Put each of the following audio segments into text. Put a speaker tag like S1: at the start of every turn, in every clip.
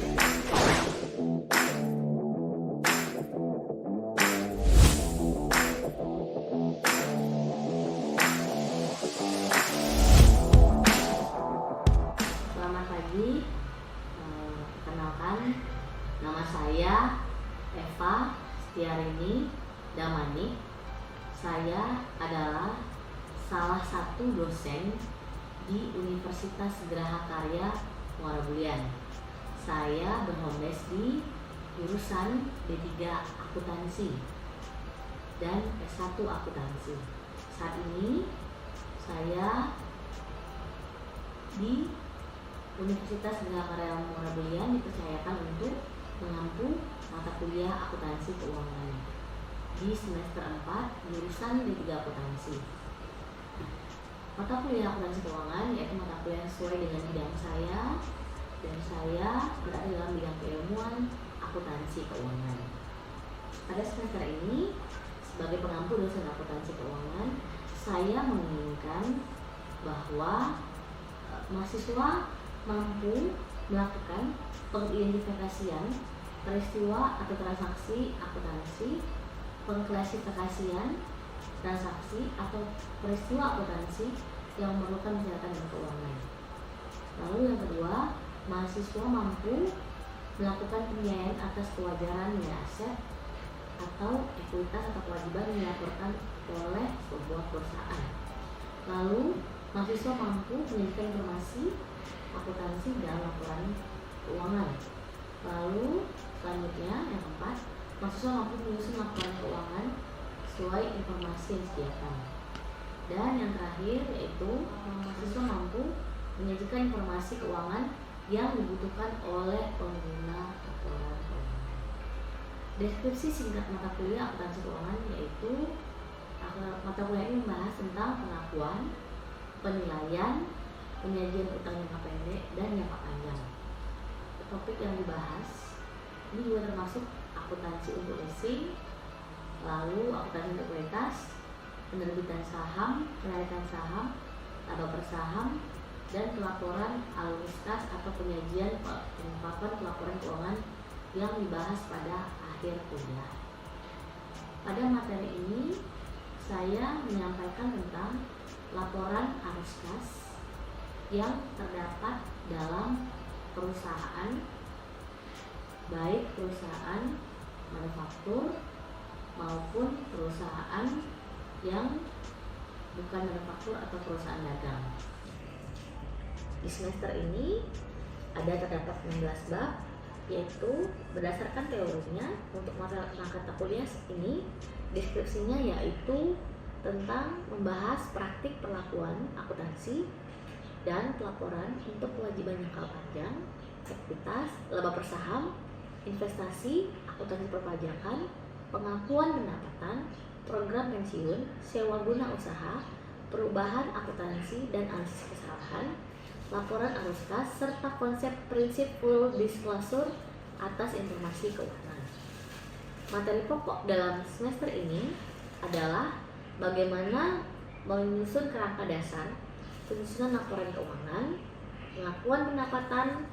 S1: Selamat pagi, perkenalkan nama saya Eva Setiarini Damani. Saya adalah salah satu dosen di Universitas Geraha Karya Muara Bulyan. Saya berhome base di jurusan D3 Akuntansi dan S1 Akuntansi. Saat ini saya di Universitas Geraha Karya Muara Bulyan dipercayakan untuk mengampu mata kuliah akuntansi keuangan di semester 4 jurusan D3 Akuntansi. Mata kuliah akuntansi keuangan yaitu mata kuliah yang sesuai dengan bidang saya, dan saya berada dalam bidang keilmuan akuntansi keuangan. Pada semester ini, sebagai pengampu dosen akuntansi keuangan, saya menginginkan bahwa mahasiswa mampu melakukan pengidentifikasian peristiwa atau transaksi akuntansi, pengklasifikasian transaksi atau peristiwa akuntansi yang memerlukan pencatatan dan keuangan. Lalu yang kedua, mahasiswa mampu melakukan pembiayaan atas kewajaran nilai aset atau ekuitas atau kewajiban yang dilaporkan oleh sebuah perusahaan. Lalu mahasiswa mampu menyajikan informasi akuntansi dalam laporan keuangan. Lalu selanjutnya yang keempat, mahasiswa mampu menyusun laporan keuangan sesuai informasi yang disediakan. Dan yang terakhir yaitu mahasiswa mampu menyajikan informasi keuangan yang dibutuhkan oleh pengguna laporan keuangan. Deskripsi singkat mata kuliah akuntansi keuangan yaitu mata kuliah ini membahas tentang pengakuan, penilaian, penyajian utang jangka pendek dan jangka panjang. Topik yang dibahas ini juga termasuk akuntansi untuk leasing, lalu akuntansi untuk kualitas, penerbitan saham, penarikan saham, laba bersaham, dan pelaporan alus kas atau penyajian pengungkapan pelaporan keuangan yang dibahas pada akhir kuliah. Pada materi ini saya menyampaikan tentang laporan arus kas yang terdapat dalam perusahaan, baik perusahaan manufaktur maupun perusahaan yang bukan manufaktur atau perusahaan dagang. Di semester ini terdapat 16 bab, yaitu berdasarkan teorinya untuk mata kuliah ini deskripsinya yaitu tentang membahas praktik perlakuan akuntansi dan pelaporan untuk kewajiban jangka panjang, ekuitas, laba bersaham, investasi, akuntansi perpajakan, pengakuan pendapatan, program pensiun, sewa guna usaha, perubahan akuntansi dan analisis kesalahan, laporan arus kas, serta konsep prinsip full disclosure atas informasi keuangan. Materi pokok dalam semester ini adalah bagaimana menyusun kerangka dasar penyusunan laporan keuangan, pengakuan pendapatan,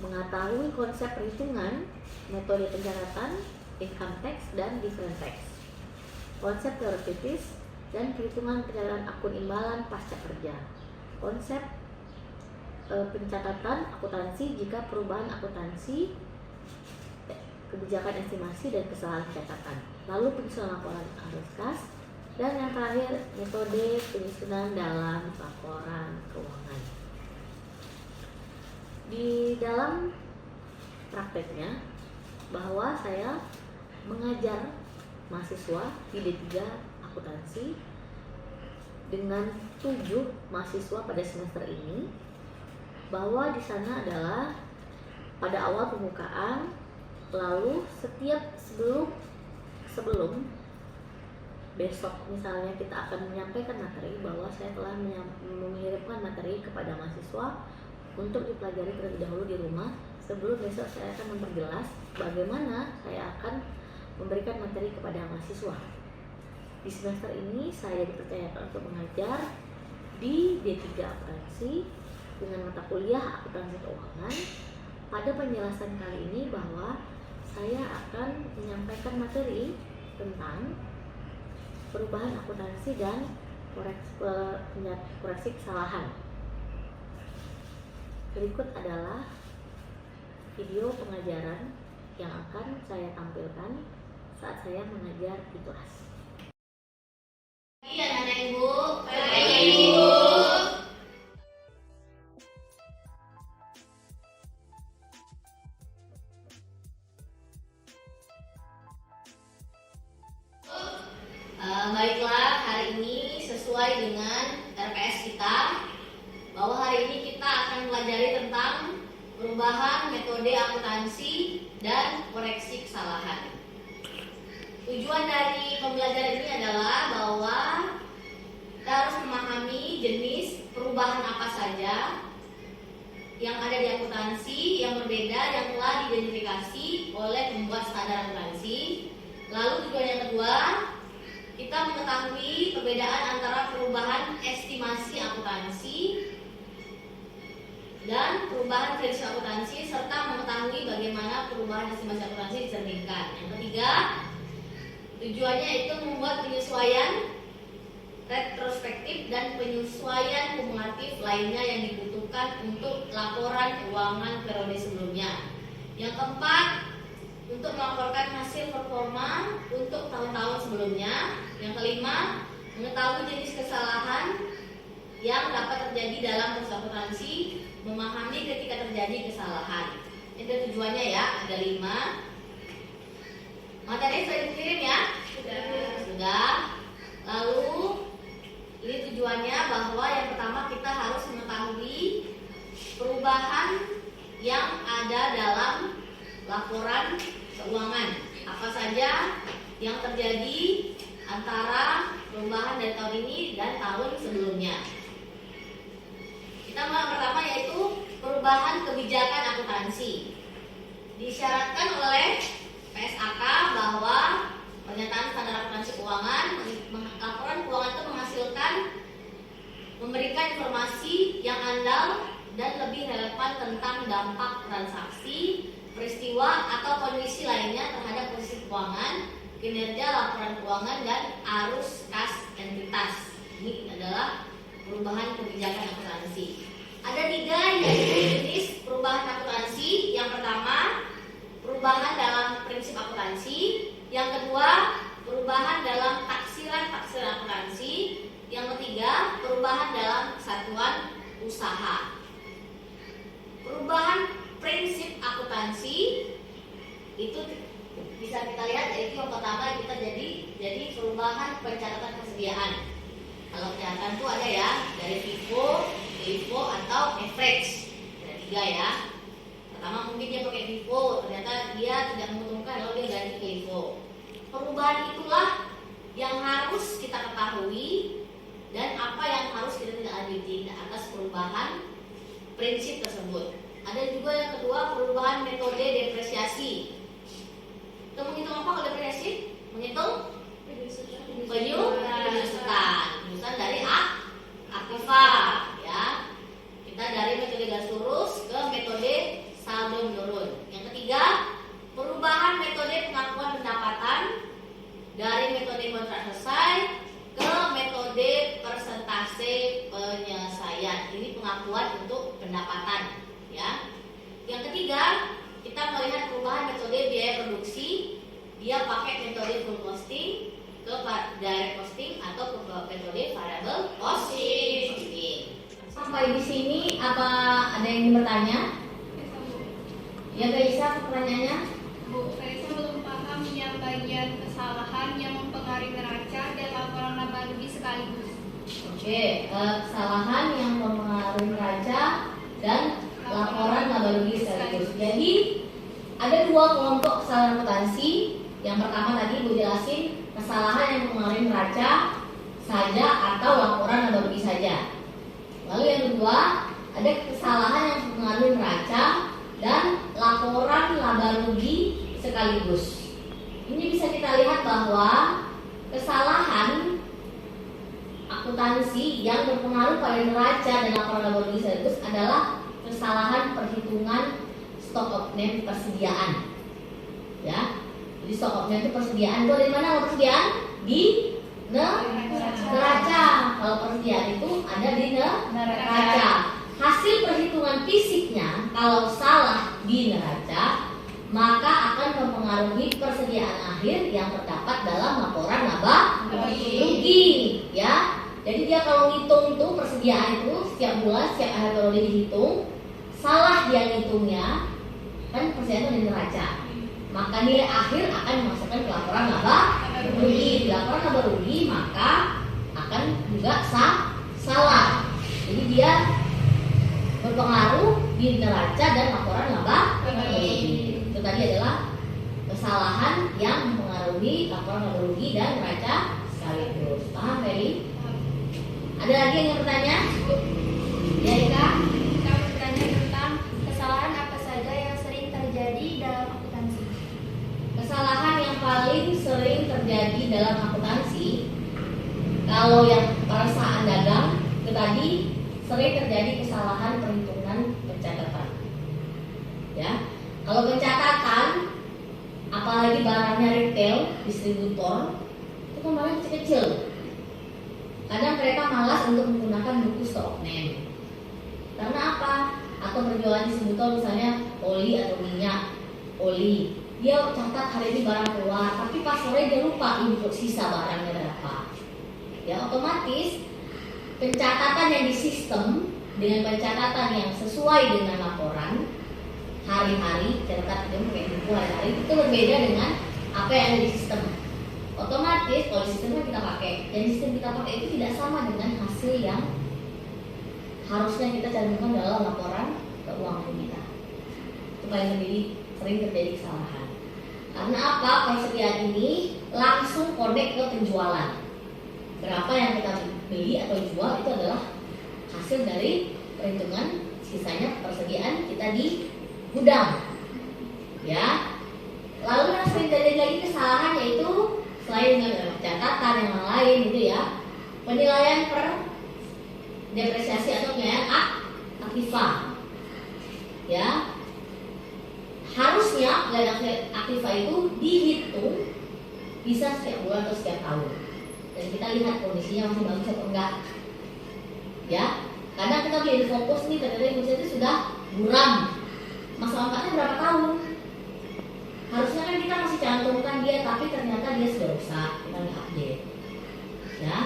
S1: mengetahui konsep perhitungan, metode pencatatan, income tax dan different tax, konsep teoritis dan perhitungan pencatatan akun imbalan pasca kerja, konsep pencatatan akuntansi jika perubahan akuntansi, kebijakan estimasi dan kesalahan pencatatan, lalu penyusunan laporan arus kas, dan yang terakhir metode penyusunan dalam laporan keuangan. Di dalam prakteknya bahwa saya mengajar mahasiswa di D3 Akuntansi dengan 7 mahasiswa pada semester ini, bahwa di sana adalah pada awal pembukaan, lalu setiap sebelum besok misalnya kita akan menyampaikan materi, bahwa saya telah mengirimkan materi kepada mahasiswa untuk dipelajari terlebih dahulu di rumah sebelum besok saya akan memperjelas bagaimana saya akan memberikan materi kepada mahasiswa. Di semester ini saya dipercayakan untuk mengajar di D3 Akuntansi dengan mata kuliah akuntansi keuangan, pada penjelasan kali ini bahwa saya akan menyampaikan materi tentang perubahan akuntansi dan koreksi kesalahan. Berikut adalah video pengajaran yang akan saya tampilkan saat saya mengajar di kelas.
S2: Iya, anak ibu. Baik, ibu. Baiklah, hari ini sesuai dengan RPS kita, bahwa hari ini kita akan pelajari tentang perubahan metode akuntansi dan koreksi kesalahan. Tujuan dari pembelajaran ini adalah bahwa kita harus memahami jenis perubahan apa saja yang ada di akuntansi yang berbeda yang telah diidentifikasi oleh pembuat standar akuntansi. Lalu tujuan yang kedua, kita mengetahui perbedaan antara perubahan estimasi akuntansi dan perubahan prediksi akuntansi, serta mengetahui bagaimana perubahan estimasi akuntansi dicerminkan. Yang ketiga, tujuannya itu membuat penyesuaian retrospektif dan penyesuaian kumulatif lainnya yang dibutuhkan untuk laporan keuangan periode sebelumnya. Yang keempat, untuk melaporkan hasil performa untuk tahun-tahun sebelumnya. Yang kelima, mengetahui jenis kesalahan yang dapat terjadi dalam proses akuntansi, memahami ketika terjadi kesalahan. Itu tujuannya ya, ada 5. Materi sudah dikirim ya? Sudah. Lalu ini tujuannya bahwa yang pertama kita harus mengetahui perubahan yang ada dalam laporan keuangan. Apa saja yang terjadi antara perubahan dari tahun ini dan tahun sebelumnya. Kita mulai pertama yaitu perubahan kebijakan akuntansi. Disyaratkan oleh PSAK bahwa pernyataan standar akuntansi keuangan, laporan keuangan itu memberikan informasi yang andal dan lebih relevan tentang dampak transaksi, peristiwa atau kondisi lainnya terhadap posisi keuangan, kinerja laporan keuangan, dan arus kas entitas. Ini adalah perubahan kebijakan akuntansi. Ada 3 yaitu jenis perubahan akuntansi. Yang pertama, perubahan dalam prinsip akuntansi. Yang kedua, perubahan dalam taksiran akuntansi. Yang ketiga, perubahan dalam satuan usaha. Perubahan prinsip akuntansi itu bisa kita lihat, yaitu yang pertama kita jadi perubahan pencatatan kesediaan. Kalau pencatatan itu ada ya, dari FIFO atau average. Ada 3 ya. Pertama mungkin dia pakai FIFO, ternyata dia tidak menguntungkan, lalu dia ganti ke FIFO. Perubahan itulah yang harus kita ketahui dan apa yang harus kita tidak lanjuti atas perubahan prinsip tersebut. Ada juga yang kedua, perubahan metode depresiasi. Kita menghitung apa kalau depresiasi? Menghitung penyusutan dari aktiva ya. Kita dari metode garis lurus ke metode saldo menurun. Yang ketiga, perubahan metode pengakuan pendapatan dari metode kontrak selesai ke metode persentase penyelesaian. Ini pengakuan untuk pendapatan ya. Yang ketiga, kita melihat perubahan metode biaya produksi. Dia pakai metode full costing ke direct costing atau ke metode variable costing. Sampai di sini apa ada yang bertanya? Ya, Gaisa, pertanyaannya?
S3: Bu, saya belum paham yang bagian kesalahan yang mempengaruhi neraca dan laporan laba rugi sekaligus.
S2: Oke, kesalahan yang mempengaruhi neraca dan laporan laba rugi sekaligus. Jadi ada 2 kelompok kesalahan akuntansi. Yang pertama tadi Bu jelasin, kesalahan yang mempengaruhi neraca saja atau laporan laba rugi saja. Lalu yang kedua, ada kesalahan yang mempengaruhi neraca dan laporan laba rugi sekaligus. Ini bisa kita lihat bahwa kesalahan akuntansi yang berpengaruh pada neraca dan laporan laba rugi sekaligus adalah kesalahan perhitungan stock of name persediaan. Ya. Jadi stock of name itu persediaan. Itu dari mana persediaan? Di neraca. Kalau persediaan itu ada di neraca. Hasil perhitungan fisiknya kalau salah di neraca, maka akan mempengaruhi persediaan akhir yang terdapat dalam laporan laba rugi. Ya. Jadi dia kalau ngitung tuh persediaan itu setiap bulan, setiap akhir periode dihitung, salah dia ngitungnya, kan persediaan itu di neraca. Maka nilai akhir akan dimasukkan ke laporan laba rugi. Di laporan laba rugi maka akan juga salah. Jadi dia berpengaruh di neraca dan laporan laba rugi. Itu tadi adalah kesalahan yang mempengaruhi laporan laba rugi dan neraca sekaligus. Paham, Feli? Ada lagi yang ingin bertanya? Ya, Ika?
S3: Kita bertanya tentang kesalahan apa saja yang sering terjadi dalam akuntansi.
S2: Kesalahan yang paling sering terjadi dalam akuntansi, kalau yang perusahaan dagang itu tadi sering terjadi kesalahan perhitungan pencatatan. Ya, kalau pencatatan, apalagi barangnya retail, distributor, itu kan barang kecil-kecil. Kadang mereka malas untuk menggunakan buku stock name. Karena apa? Atau berjualan distributor misalnya oli atau minyak oli. Dia catat hari ini barang keluar, tapi pas sore dia lupa input sisa barangnya berapa. Ya, otomatis pencatatan yang di sistem dengan pencatatan yang sesuai dengan laporan hari-hari, catat dia pakai buku hari-hari, itu berbeda dengan apa yang ada di sistem. Otomatis kalau sistemnya kita pakai, dan sistem kita pakai itu tidak sama dengan hasil yang harusnya kita cantumkan dalam laporan keuangan kita. Itu paling sering terjadi kesalahan. Karena apa? Persediaan ini langsung connect ke penjualan. Berapa yang kita beli atau jual itu adalah hasil dari perhitungan sisanya persediaan kita di gudang. Ya. Lalu yang sering terjadi lagi kesalahan yaitu selain dengan catatan yang lain itu ya, penilaian per depresiasi atau penilaian aktiva. Ya, harusnya penilaian aktiva itu dihitung bisa setiap bulan atau setiap tahun. Dan kita lihat kondisinya masih bagus atau enggak. Ya, kadang kita beli fokus nih ternyata itu sudah buram. Masa manfaatnya berapa tahun? Harusnya kan kita masih cantumkan dia, tapi ternyata dia sudah rusak, kita nggak update. Ya,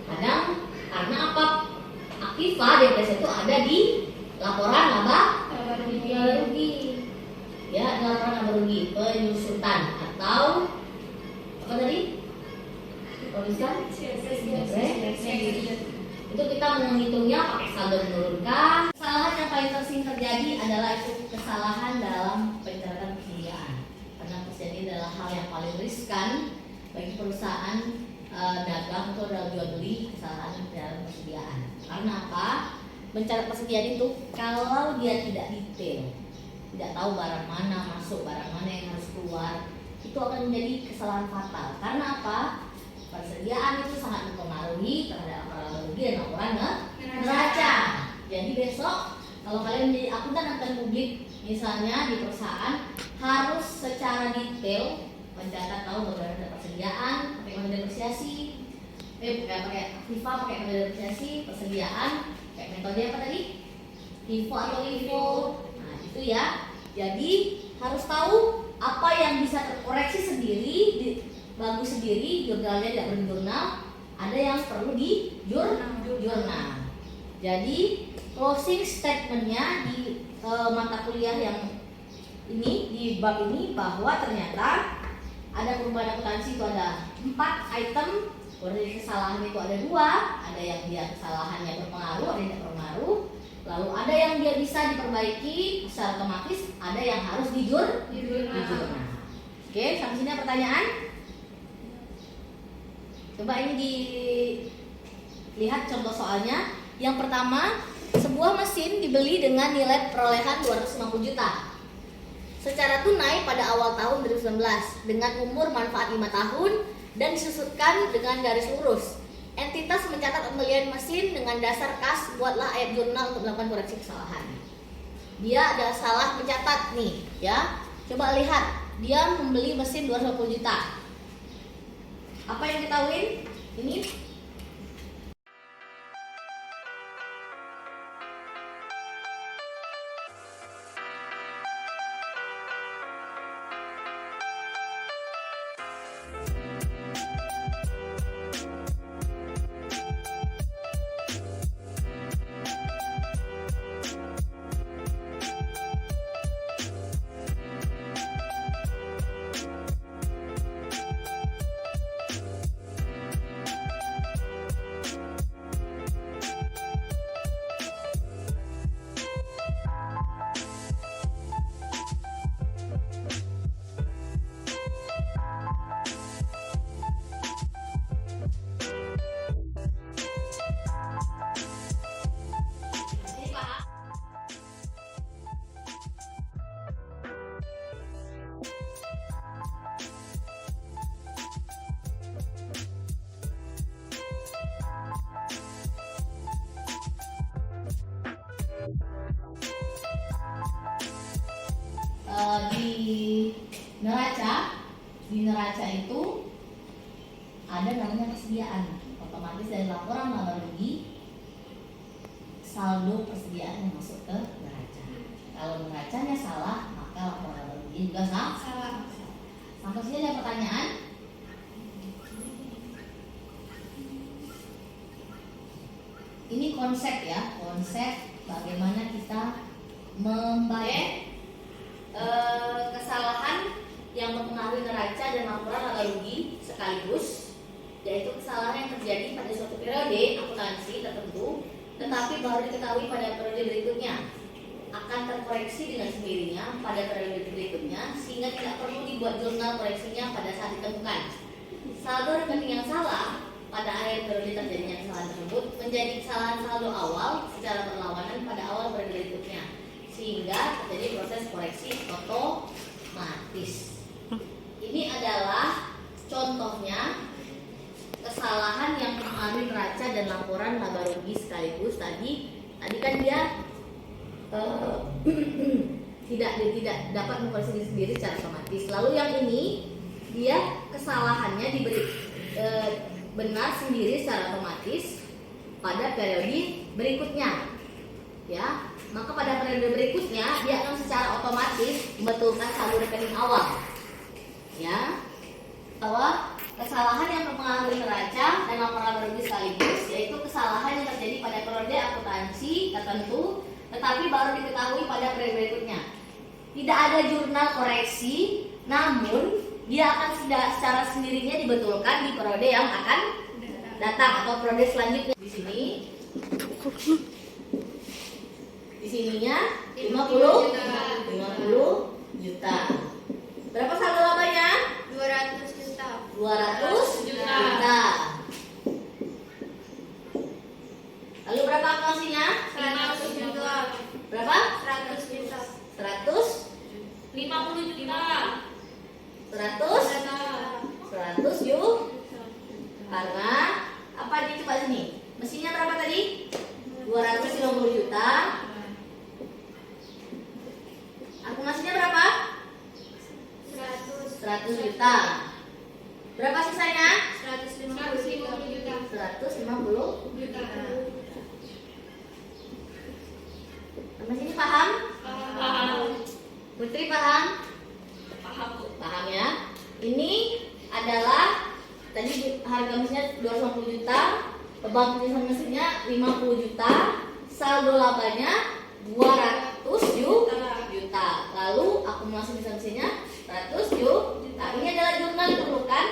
S2: kadang karena apa? Aktiva depresi itu ada di laporan laba rugi. Ya, di laporan laba rugi penyusutan atau apa tadi? Tulisan itu kita menghitungnya pakai saldo menurunkan. Kesalahan yang paling sering terjadi adalah itu kesalahan dalam pencatatan persediaan. Karena persediaan ini adalah hal yang paling riskan bagi perusahaan dagang atau dalam jual beli, kesalahan dalam persediaan. Karena apa? Mencatat persediaan itu kalau dia tidak detail, tidak tahu barang mana masuk, barang mana yang harus keluar, itu akan menjadi kesalahan fatal. Karena apa? Persediaan itu sangat mempengaruhi terhadap laporan rugi dan laporan neraca. Jadi besok kalau kalian menjadi akuntan publik misalnya di perusahaan, harus secara detail mencatat tahu bagaimana persediaan, pakai metode depresiasi, pakai aktiva, pakai metode depresiasi, persediaan, pakai metode apa tadi? FIFO atau LIFO. Nah itu ya. Jadi harus tahu apa yang bisa terkoreksi sendiri, bagus sendiri, jurnalnya tidak berjurnal, ada yang perlu di jurnal. Jadi closing statementnya di mata kuliah yang ini di bab ini bahwa ternyata ada perubahan akuntansi itu ada 4 item. Dari kesalahan itu ada 2, ada yang dia kesalahannya berpengaruh, ada yang tidak berpengaruh. Lalu ada yang dia bisa diperbaiki secara otomatis, ada yang harus di jurnal. Oke, sampai sini ada pertanyaan? Coba ini dilihat contoh soalnya. Yang pertama, sebuah mesin dibeli dengan nilai perolehan 250 juta secara tunai pada awal tahun 2019 dengan umur manfaat 5 tahun dan disusutkan dengan garis lurus. Entitas mencatat pembelian mesin dengan dasar kas, buatlah ayat jurnal untuk melakukan koreksi kesalahan. dia ada salah mencatat nih ya. Coba lihat, dia membeli mesin 250 juta. Apa yang diketahui? Ini di neraca itu ada namanya persediaan. Otomatis dari laporan laba rugi, saldo persediaan yang masuk ke neraca. Kalau neracanya salah, maka laporan laba rugi juga salah. Sampai sini ada pertanyaan? Ini konsep ya, konsep bagaimana kita membayar kesalahan yang mempengaruhi neraca dan laporan laba rugi sekaligus, yaitu kesalahan yang terjadi pada suatu periode akuntansi tertentu, tetapi baru diketahui pada periode berikutnya, akan terkoreksi dengan sendirinya pada periode berikutnya, sehingga tidak perlu dibuat jurnal koreksinya pada saat ditemukan. Saldo rekening yang salah pada akhir periode terjadinya kesalahan tersebut menjadi kesalahan saldo awal secara berlawanan pada awal periode berikutnya, sehingga terjadi proses koreksi otomatis. Ini adalah contohnya kesalahan yang mempengaruhi neraca dan laporan laba rugi sekaligus. Tadi kan dia tidak dapat mengkoreksi diri sendiri secara otomatis. Lalu yang ini dia kesalahannya diberi benar sendiri secara otomatis pada periode berikutnya, ya. Maka pada periode berikutnya dia akan secara otomatis membetulkan saldo rekening awal, ya, bahwa kesalahan yang mempengaruhi neraca dan laporan laba rugi sekaligus, yaitu kesalahan yang terjadi pada periode akuntansi tertentu, tetapi baru diketahui pada periode berikutnya. Tidak ada jurnal koreksi, namun dia akan secara sendirinya dibetulkan di periode yang akan datang atau periode selanjutnya. Di sininya 50 juta. Berapa saldo labanya?
S3: 200 juta.
S2: 200 juta. Lalu berapa akumulasinya?
S3: 100 juta.
S2: Berapa?
S3: 100 juta.
S2: 150 juta. 100 karena apa dia coba sini? Mesinnya berapa tadi? 250 juta. Akumulasinya berapa? 100 juta. Berapa sisanya?
S3: 150 juta.
S2: 150
S3: Juta.
S2: Sampai sini paham?
S3: Paham.
S2: Putri paham? Paham ya? Ini adalah tadi harga mesinnya 250 juta, beban penyusunan mesinnya 50 juta, saldo labanya 200 juta. Lalu akumulasi mesinnya 100 juta. Ini adalah jurnal diperlukan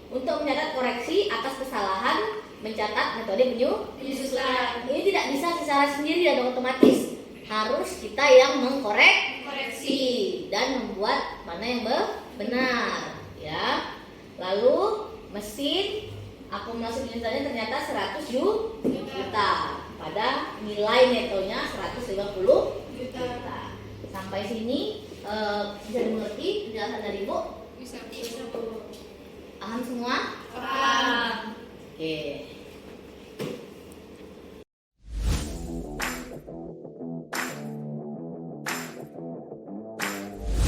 S2: untuk mencatat koreksi atas kesalahan mencatat metode penyusunan. Ini tidak bisa secara sendiri dan otomatis. Harus kita yang mengkoreksi dan membuat mana yang benar, ya. Lalu mesin akumulasi penyusunannya ternyata 100 juta pada nilai netonya 150 juta. Sampai sini bisa dimengerti penjelasan dari Ibu?
S3: Bisa.
S2: Paham semua?
S3: Paham.
S2: Oke.